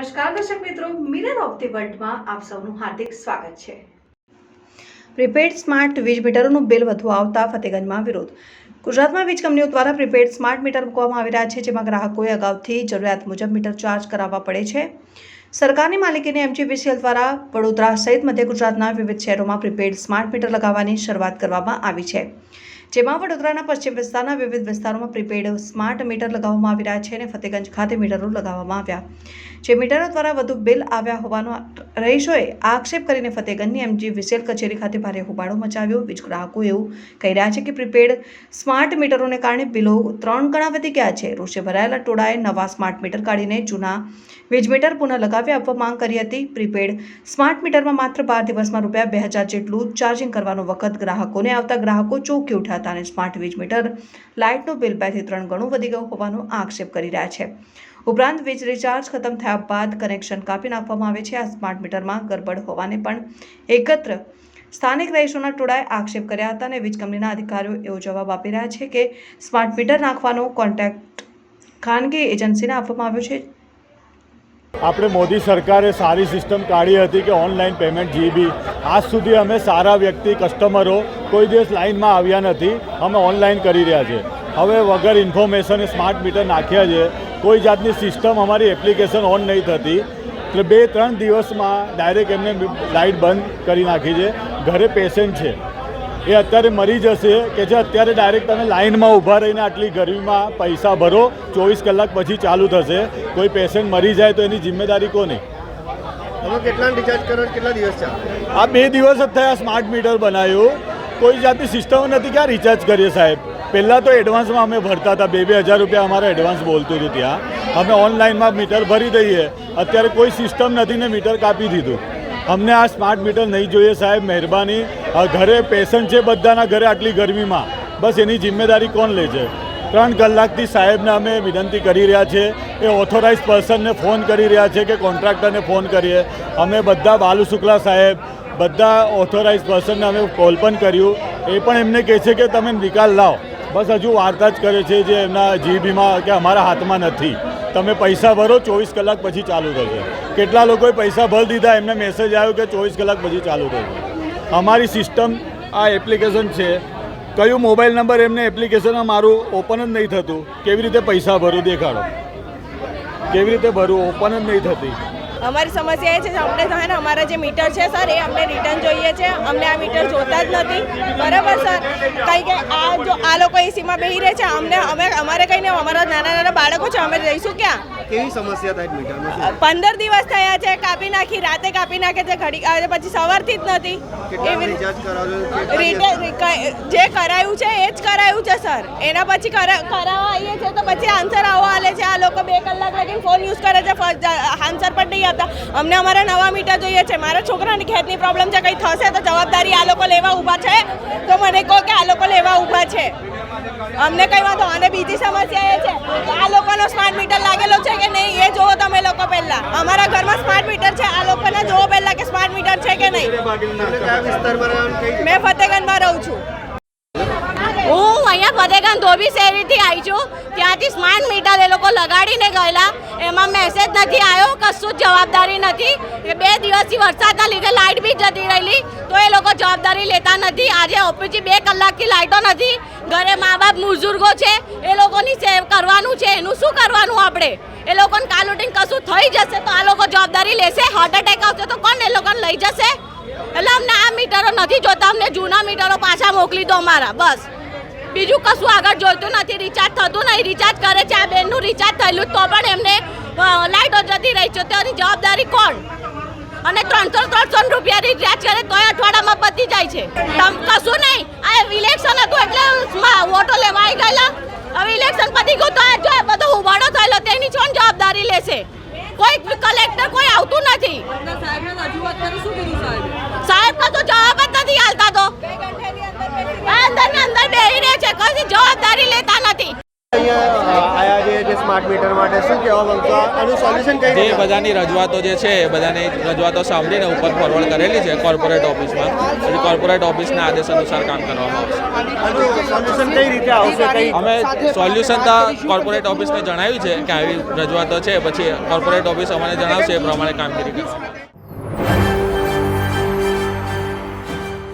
નમસ્કાર દર્શક મિત્રો, મિરર ઓફ ધી વર્લ્ડમાં આપ સૌનું હાર્દિક સ્વાગત છે। પ્રીપેડ સ્માર્ટ વીજ મીટરોનું બિલ વધુ આવતા ફતેગંજમાં વિરોધ। ગુજરાતમાં વીજ કંપનીઓ દ્વારા પ્રીપેડ સ્માર્ટ મીટર મૂકવામાં આવી રહ્યા છે, જેમાં ગ્રાહકોએ અગાઉથી જરૂરિયાત મુજબ મીટર ચાર્જ કરાવવા પડે છે। સરકારની માલિકીની MGVCL દ્વારા વડોદરા સહિત મધ્ય ગુજરાતના વિવિધ શહેરોમાં પ્રીપેડ સ્માર્ટ મીટર લગાવવાની શરૂઆત કરવામાં આવી છે, જેમાં વડોદરાના પશ્ચિમ વિસ્તારના વિવિધ વિસ્તારોમાં પ્રીપેડ સ્માર્ટ મીટર લગાવવામાં આવી રહ્યા છે અને ફતેગંજ ખાતે મીટરો લગાવવામાં આવ્યા, જે મીટરો દ્વારા વધુ બિલ આવ્યા હોવાનો રહીશોએ આક્ષેપ કરીને ફતેગંજની MGVCL કચેરી ખાતે ભારે હોબાળો મચાવ્યો। વીજ ગ્રાહકો એવું કહી રહ્યા છે કે પ્રીપેડ સ્માર્ટ મીટરોને કારણે બિલો 3 ગણા વધી ગયા છે। રોષે ભરાયેલા ટોળાએ નવા સ્માર્ટ મીટર કાઢીને જૂના વીજ મીટર પુનઃ લગાવી આપવા માંગ કરી હતી। પ્રીપેડ સ્માર્ટ મીટરમાં માત્ર 12 દિવસમાં ₹2000 જેટલું ચાર્જિંગ કરવાનો વખત ગ્રાહકોને આવતા ગ્રાહકો ચોંકી ઉઠ્યા હતા અને સ્માર્ટ વીજ મીટર લાઇટનું બિલ 2 થી 3 ગણું વધી ગયું હોવાનો આક્ષેપ કરી રહ્યા છે। ઉપરાંત વીજ રિચાર્જ ખતમ થયા બાદ કનેક્શન કાપી નાખવામાં આવે છે। આ સ્માર્ટ મીટરમાં ગરબડ હોવાને પણ એકત્ર સ્થાનિક રહીશોના ટોળાએ આક્ષેપ કર્યા હતા અને વીજ કંપનીના અધિકારીઓ એવો જવાબ આપી રહ્યા છે કે સ્માર્ટ મીટર નાખવાનો કોન્ટ્રાક્ટ ખાનગી એજન્સીને આપવામાં આવ્યો છે। આપણે મોદી સરકારે સારી સિસ્ટમ કાઢી હતી કે ઓનલાઈન પેમેન્ટ GB આજ સુધી અમે સારા વ્યક્તિ કસ્ટમરો કોઈ દિવસ લાઇનમાં આવ્યા નથી, અમે ઓનલાઈન કરી રહ્યા છે। હવે વગર ઇન્ફોર્મેશને સ્માર્ટ મીટર નાખ્યા છે, કોઈ જાતની સિસ્ટમ અમારી એપ્લિકેશન ઓન નહીં થતી, એટલે 2-3 દિવસમાં ડાયરેક્ટ એમને લાઇટ બંધ કરી નાખી છે। ઘરે પેશન્ટ છે, એ અત્યારે મરી જશે કે જે અત્યારે ડાયરેક્ટ તમે લાઇનમાં ઊભા રહીને આટલી ગરમીમાં પૈસા ભરો, 24 કલાક પછી ચાલુ થશે। કોઈ પેશન્ટ મરી જાય તો એની જિમ્મેદારી કોની? તમે કેટલા રિચાર્જ કરો, કેટલા દિવસ ચાલે? આ 2 દિવસ જ થયા સ્માર્ટ મીટર બનાવ્યું, કોઈ જાતની સિસ્ટમ નથી કે આ રિચાર્જ કરીએ સાહેબ। પહેલાં તો એડવાન્સમાં અમે ભરતા હતા, 2-2 હજાર રૂપિયા અમારા એડવાન્સ બોલતું હતું, ત્યાં અમે ઓનલાઈનમાં મીટર ભરી દઈએ। અત્યારે કોઈ સિસ્ટમ નથી ને મીટર કાપી દીધું। અમને આ સ્માર્ટ મીટર નહીં જોઈએ સાહેબ, મહેરબાની। ઘરે પેશન્ટ છે બધાના ઘરે આટલી ગરમીમાં, બસ એની જિમ્મેદારી કોણ લે છે? 3 કલાકથી સાહેબને અમે વિનંતી કરી રહ્યા છીએ, એ ઓથોરાઇઝ પર્સનને ફોન કરી રહ્યા છે કે કોન્ટ્રાક્ટરને ફોન કરીએ। અમે બધા બાલુ શુક્લા સાહેબ, બધા ઓથોરાઇઝ પર્સનને અમે કોલ પણ કર્યું, એ પણ એમને કહે છે કે તમે નિકાલ લાવો, બસ હજુ વાર્તા જ કરે છે જે એમના GBમાં કે અમારા હાથમાં નથી, તમે પૈસા ભરો 24 કલાક પછી ચાલુ થશે। કેટલા લોકોએ પૈસા ભરી દીધા, એમને મેસેજ આવ્યો કે 24 કલાક પછી ચાલુ થશે। અમારી સિસ્ટમ આ એપ્લિકેશન છે, કયું મોબાઈલ નંબર એમને એપ્લિકેશનમાં મારું ઓપન જ નહીં થતું, કેવી રીતે પૈસા ભરું દેખાડો, કેવી રીતે ભરું, ઓપન જ નહીં થતી। અમારી સમસ્યા એ છે કે અમને છે ને અમારા જે મીટર છે સર, એ અમને રિટર્ન જોઈએ છે। અમને આ મીટર જોતા જ નથી, બરાબર સર? કંઈ કે આ લોકો એસીમાં બેસી રહે છે, અમારે કંઈ નહીં, અમારા નાના બાળકો છે, અમે રહીશું ક્યાં? કેવી સમસ્યા થાય મીટરમાં? 15 દિવસ થયા છે, કાપી નાખી, રાતે કાપી નાખે છે, ઘડી પછી સવારથી જ નથી। રિચાર્જ કરાવજો, જે કરાયું છે એ જ કરાયું છે સર, એના પછી કરાવવા આવીએ છીએ તો પછી આન્સર આવો આલે છે। આ લોકો 2 કલાક લગીને ફોન યુઝ કરે છે, આન્સર પણ નહીં આપતા। અમને અમારા નવા મીટર જોઈએ છે, મારા છોકરાની ખેતની પ્રોબ્લેમ છે, કંઈ થશે તો જવાબદારી આ લોકો લેવા ઊભા છે, તો મને કહો કે આ લોકો લેવા ઊભા છે, અમને કંઈ વાંધો। અને બીજી સમસ્યા એ છે કે આ લોકોનો સ્માર્ટ મીટર લાગેલો છે કે નહીં એ જોવો તમે લોકો પહેલાં। અમારા ઘરમાં સ્માર્ટ મીટર છે, આ લોકોને જોવો પહેલાં કે સ્માર્ટ મીટર છે કે નહીં। મેં ફતેગંજમાં રહું છું, હું અહીંયા ફતેગંજ ધોબી શેરીથી આવી છું, ત્યાંથી સ્માર્ટ મીટર એ લોકો લગાડીને ગયેલા, એમાં મેસેજ નથી આવ્યો, કશું જ જવાબદારી નથી। એ 2 દિવસથી વરસાદના લીધે લાઇટ બી જતી રહેલી, તો એ લોકો જવાબદારી લેતા નથી। આજે ઓફિસથી 2 કલાકથી લાઇટો નથી, ઘરે મા બાપ બુઝુર્ગો છે, એ લોકોની સેવ કરવાનું છે, એનું શું કરવાનું આપણે? એ લોકોને કાલ ઉઠીને કશું થઈ જશે તો આ લોકો જવાબદારી લેશે? હાર્ટ એટેક આવશે તો કોણ એ લોકોને લઈ જશે? એટલે અમને આ મીટરો નથી જોતા, અમને જૂના મીટરો પાછા મોકલી દો અમારા, બસ બીજું કશું આગળ જોઈતું નથી। રિચાર્જ થતું નહીં, રિચાર્જ કરે છે, આ બેનનું રિચાર્જ થયેલું તો પણ એમને લાઇટો જતી રહી છે, તેની જવાબદારી કોણ? અને 300 રૂપિયા રિચાર્જ કરે તોય અઠવાડિયામાં પતી જાય છે, કશું નહીં। આ ઇલેક્શન હતું એટલે વોટો લેવા આવી ગયેલા, હવે ઇલેક્શન પતી ગયું તો જો બધો ઉભાડો થયેલો, તેની કોણ જવાબદારી લેશે? કોઈ કલેક્ટર કોઈ આવતું નથી, સાહેબ કા તો જવાબ જ નથી હાલતા, તો અંદર બેસી રહે છે, કશી જવાબદારી લેતા નથી। સ્માર્ટ મીટર માટે શું કહેવા માંગતો, આનું સોલ્યુશન કઈ રીતે? બધાની રજૂઆતો જે છે એ બધાની રજૂઆતો સાંભળીને ઉપર ફોરવર્ડ કરેલી છે કોર્પોરેટ ઓફિસમાં, પછી કોર્પોરેટ ઓફિસના આદેશ અનુસાર કામ કરવામાં આવશે। સોલ્યુશન કઈ રીતે આવશે કઈ અમે સોલ્યુશન તો કોર્પોરેટ ઓફિસને જણાવ્યું છે કે આવી રજૂઆતો છે, પછી કોર્પોરેટ ઓફિસ અમને જણાવશે એ પ્રમાણે કામગીરી કરશે.